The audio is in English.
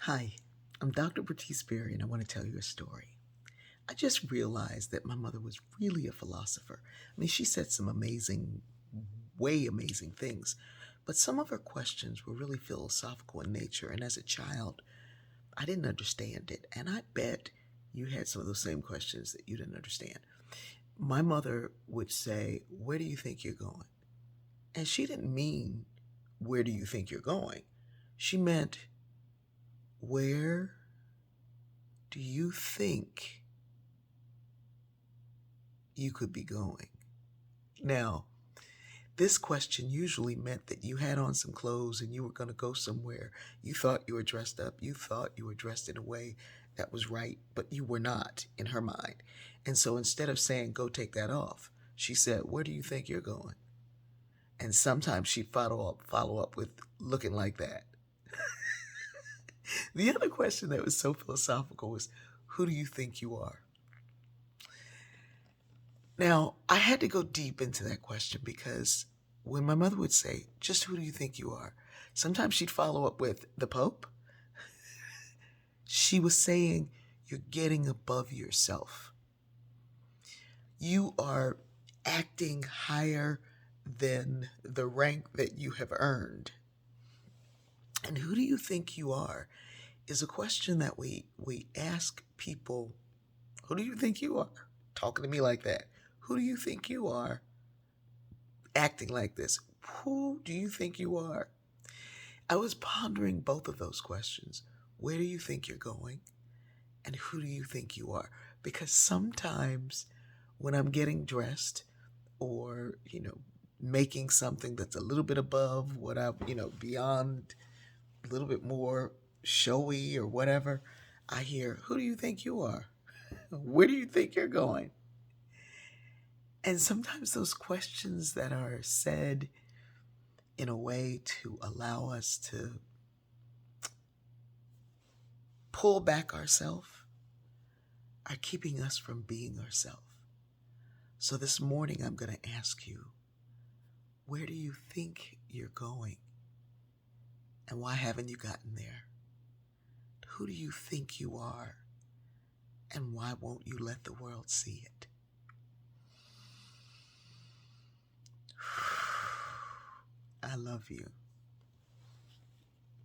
Hi, I'm Dr. Bertice Berry, and I want to tell you a story. I just realized that my mother was really a philosopher. I mean, she said some amazing, way amazing things, but some of her questions were really philosophical in nature. And as a child, I didn't understand it. And I bet you had some of those same questions that you didn't understand. My mother would say, "Where do you think you're going?" And she didn't mean, "Where do you think you're going?" She meant, "Where do you think you could be going?" Now, this question usually meant that you had on some clothes and you were going to go somewhere. You thought you were dressed up. You thought you were dressed in a way that was right, but you were not in her mind. And so instead of saying, "Go take that off," she said, "Where do you think you're going?" And sometimes she'd follow up with looking like that. The other question that was so philosophical was, "Who do you think you are?" Now, I had to go deep into that question because when my mother would say, "Just who do you think you are?" Sometimes she'd follow up with, "The Pope?" She was saying, "You're getting above yourself. You are acting higher than the rank that you have earned." And who do you think you are is a question that we ask people. Who do you think you are? Talking to me like that. Who do you think you are acting like this? Who do you think you are? I was pondering both of those questions. Where do you think you're going? And who do you think you are? Because sometimes when I'm getting dressed or, making something that's a little bit above what beyond a little bit more showy or whatever, I hear, "Who do you think you are? Where do you think you're going?" And sometimes those questions that are said in a way to allow us to pull back ourselves are keeping us from being ourselves. So this morning, I'm going to ask you, where do you think you're going? And why haven't you gotten there? Who do you think you are? And why won't you let the world see it? I love you.